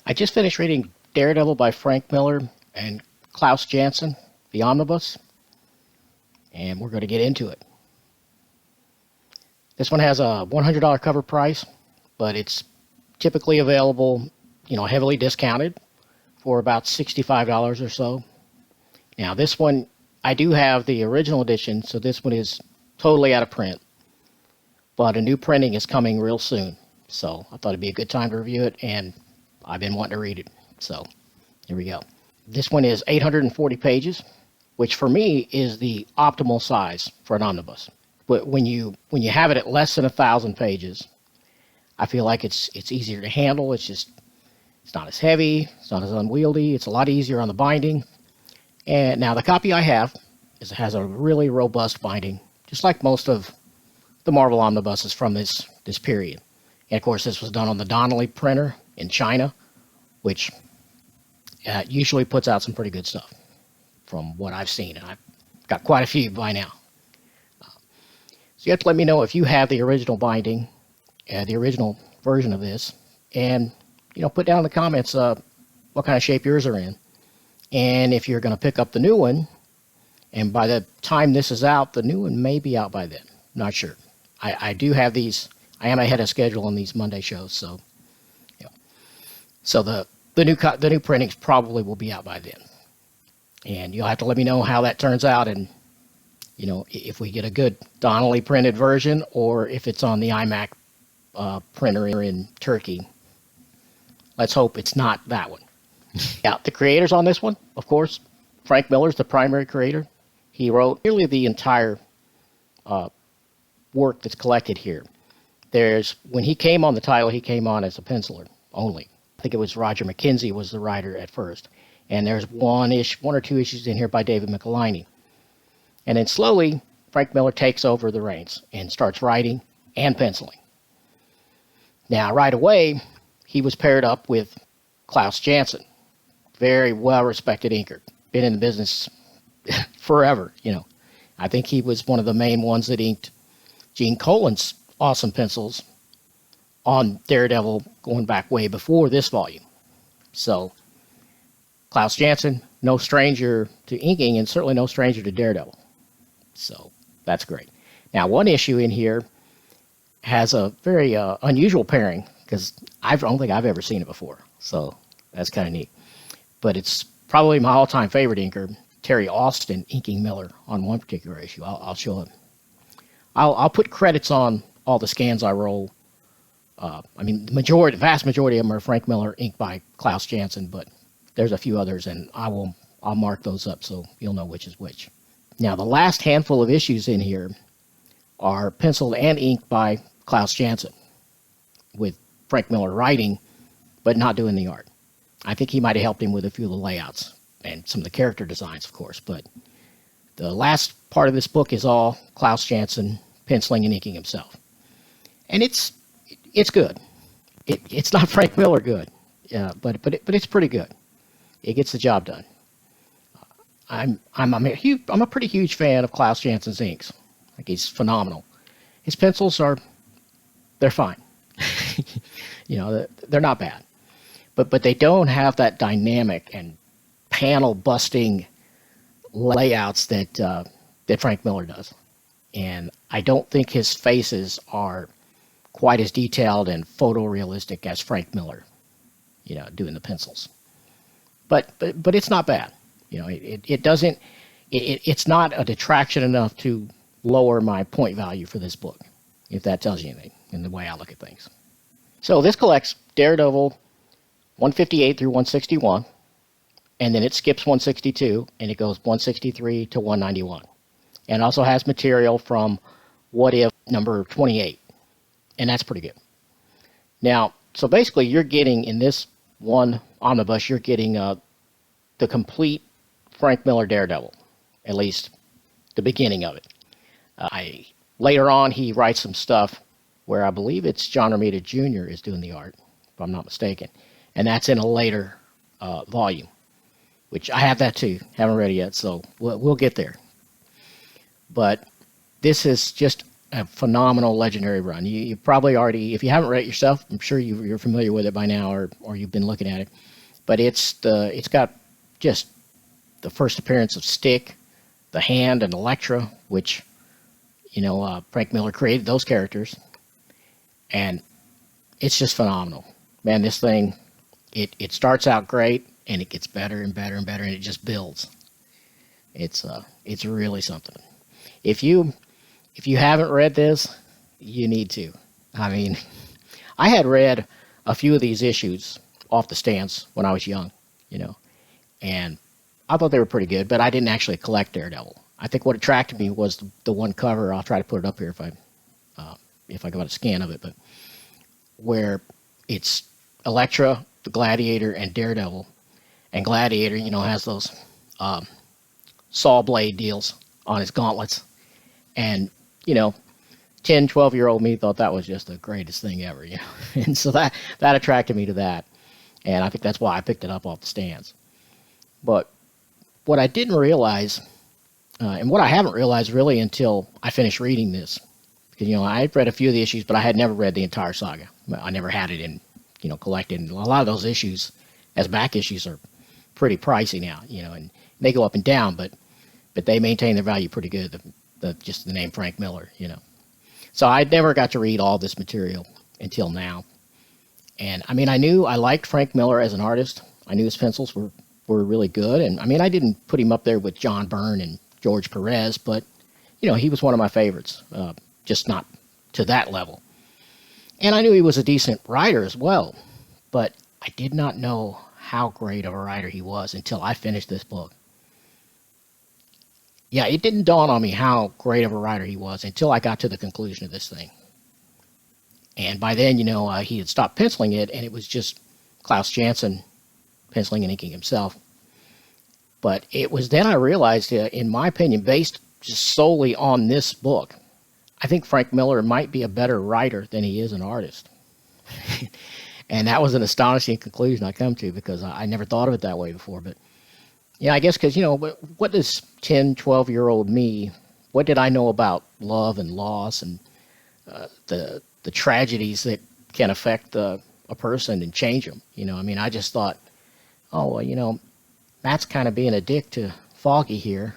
I just finished reading Daredevil by Frank Miller and Klaus Janson, the Omnibus, and we're going to get into it. This one has a $100 cover price, but it's typically available, heavily discounted for about $65 or so. Now, this one, I do have the original edition, so this one is totally out of print, but a new printing is coming real soon, so I thought it'd be a good time to review it, and I've been wanting to read it, so here we go. This one is 840 pages, which for me is the optimal size for an omnibus. But when you have it at less than 1,000 pages, I feel like it's easier to handle. It's not as heavy, it's not as unwieldy, it's a lot easier on the binding. And now the copy I have has a really robust binding, just like most of the Marvel omnibuses from this period. And of course, this was done on the Donnelly printer in China, which usually puts out some pretty good stuff from what I've seen, and I've got quite a few by now. So you have to let me know if you have the original binding, the original version of this, and put down in the comments what kind of shape yours are in, and if you're going to pick up the new one. And by the time this is out, the new one may be out by then. Not sure. I do have these. I am ahead of schedule on these Monday shows, so so the new printings probably will be out by then. And you'll have to let me know how that turns out, and if we get a good Donnelly printed version, or if it's on the iMac printer in Turkey. Let's hope it's not that one. Yeah, the creators on this one, of course, Frank Miller's the primary creator. He wrote nearly the entire work that's collected here. When he came on the title, he came on as a penciler only. I think it was Roger McKenzie was the writer at first. And there's one or two issues in here by David Michelinie. And then slowly, Frank Miller takes over the reins and starts writing and penciling. Now, right away, he was paired up with Klaus Janson, very well-respected inker, been in the business forever, I think he was one of the main ones that inked Gene Colan's awesome pencils on Daredevil going back way before this volume. So, Klaus Janson, no stranger to inking, and certainly no stranger to Daredevil. So, that's great. Now, one issue in here has a very unusual pairing, because I don't think I've ever seen it before. So, that's kind of neat. But it's probably my all-time favorite inker, Terry Austin, inking Miller on one particular issue. I'll show him. I'll put credits on all the scans I roll. The vast majority of them are Frank Miller, inked by Klaus Janson, but there's a few others, and I'll mark those up so you'll know which is which. Now, the last handful of issues in here are penciled and inked by Klaus Janson, with Frank Miller writing, but not doing the art. I think he might have helped him with a few of the layouts and some of the character designs, of course, but the last part of this book is all Klaus Janson penciling and inking himself. And it's good. It's not Frank Miller good, but it's pretty good. It gets the job done. I'm a pretty huge fan of Klaus Janson's inks. I think he's phenomenal. His pencils they're fine. They're not bad, but they don't have that dynamic and panel busting layouts that Frank Miller does. And I don't think his faces are quite as detailed and photorealistic as Frank Miller, doing the pencils. But it's not bad. It's not a detraction enough to lower my point value for this book, if that tells you anything in the way I look at things. So this collects Daredevil 158 through 161, and then it skips 162, and it goes 163 to 191. And also has material from What If number 28, and that's pretty good. Now, so basically you're getting, in this one omnibus, you're getting the complete Frank Miller Daredevil, at least the beginning of it. Later on, he writes some stuff where I believe it's John Romita Jr. is doing the art, if I'm not mistaken. And that's in a later volume, which I have that too. Haven't read it yet, so we'll get there. But this is just a phenomenal legendary run. You probably already, if you haven't read it yourself, I'm sure you're familiar with it by now, or you've been looking at it. But it's got just the first appearance of Stick, the Hand, and Elektra, which Frank Miller created those characters, and it's just phenomenal. Man, this thing, it starts out great, and it gets better and better and better, and it just builds. It's really something. If you haven't read this, you need to. I mean, I had read a few of these issues off the stands when I was young, and I thought they were pretty good, but I didn't actually collect Daredevil. I think what attracted me was the one cover. I'll try to put it up here if I got a scan of it, but where it's Elektra, the Gladiator, and Daredevil, and Gladiator, has those saw blade deals on his gauntlets, and 10, 12-year-old me thought that was just the greatest thing ever, and so that attracted me to that, and I think that's why I picked it up off the stands. But what I didn't realize, and what I haven't realized really until I finished reading this, because I'd read a few of the issues, but I had never read the entire saga. I never had it in collected, and a lot of those issues as back issues are pretty pricey now, and they go up and down, but they maintain their value pretty good. Just the name Frank Miller, So I never got to read all this material until now. And I mean, I liked Frank Miller as an artist. I knew his pencils were really good. And I mean, I didn't put him up there with John Byrne and George Perez, but he was one of my favorites, just not to that level. And I knew he was a decent writer as well, but I did not know how great of a writer he was until I finished this book. Yeah, it didn't dawn on me how great of a writer he was until I got to the conclusion of this thing. And by then, he had stopped penciling it, and it was just Klaus Janson penciling and inking himself. But it was then I realized, in my opinion, based just solely on this book, I think Frank Miller might be a better writer than he is an artist. And that was an astonishing conclusion I come to, because I never thought of it that way before. But I guess because, what does 10, 12-year-old me, what did I know about love and loss and the tragedies that can affect a person and change them? I mean, I just thought, oh, well, Matt's kind of being a dick to Foggy here.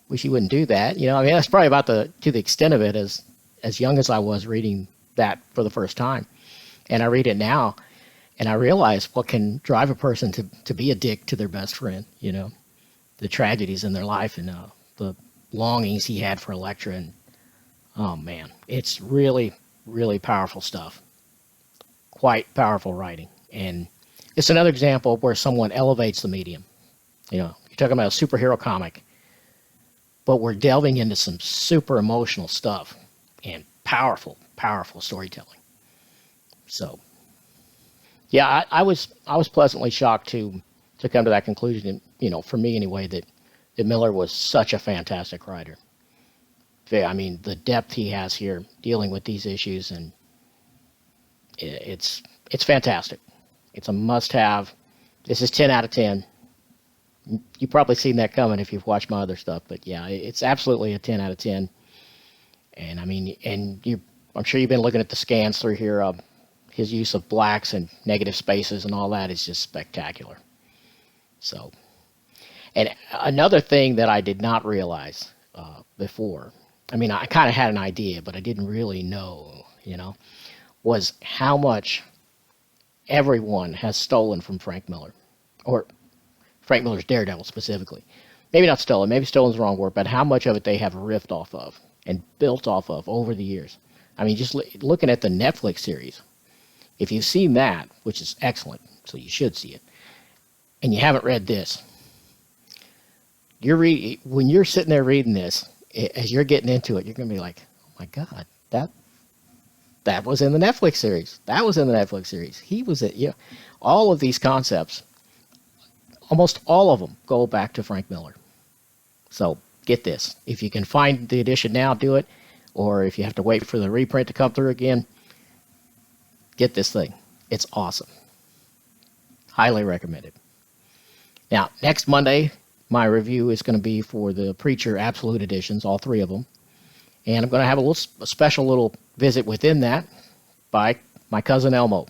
Wish he wouldn't do that. I mean, that's probably about to the extent of it as young as I was reading that for the first time. And I read it now, and I realize what can drive a person to be a dick to their best friend, the tragedies in their life and the longings he had for Elektra. And, oh, man, it's really, really powerful stuff. Quite powerful writing. And it's another example where someone elevates the medium. You're talking about a superhero comic, but we're delving into some super emotional stuff and powerful, powerful storytelling. So, yeah, I was pleasantly shocked to come to that conclusion, for me anyway, that Miller was such a fantastic writer. I mean, the depth he has here dealing with these issues, and it's fantastic. It's a must-have. This is 10 out of 10. You've probably seen that coming if you've watched my other stuff, but yeah, it's absolutely a 10 out of 10. And I mean, I'm sure you've been looking at the scans through here. His use of blacks and negative spaces and all that is just spectacular. So, and another thing that I did not realize before, I mean, I kind of had an idea, but I didn't really know, was how much everyone has stolen from Frank Miller, or Frank Miller's Daredevil specifically. Maybe not stolen, maybe stolen's the wrong word, but how much of it they have riffed off of and built off of over the years. I mean, just looking at the Netflix series, if you've seen that, which is excellent, so you should see it, and you haven't read this, when you're sitting there reading this, as you're getting into it, you're going to be like, oh my God, that was in the Netflix series. That was in the Netflix series. He was it. Yeah, all of these concepts, almost all of them go back to Frank Miller. So get this. If you can find the edition now, do it. Or if you have to wait for the reprint to come through again, get this thing. It's awesome. Highly recommended. Now, next Monday, my review is going to be for the Preacher Absolute editions, all three of them. And I'm going to have a special little visit within that by my cousin Elmo.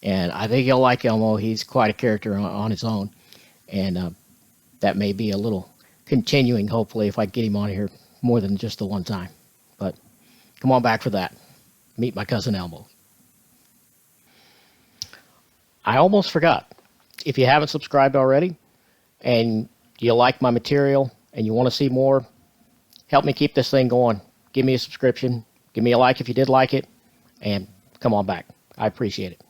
And I think you'll like Elmo. He's quite a character on his own. And that may be a little continuing, hopefully, if I get him on here more than just the one time. But come on back for that. Meet my cousin Elmo. I almost forgot. If you haven't subscribed already and you like my material and you want to see more, help me keep this thing going. Give me a subscription. Give me a like if you did like it. And come on back. I appreciate it.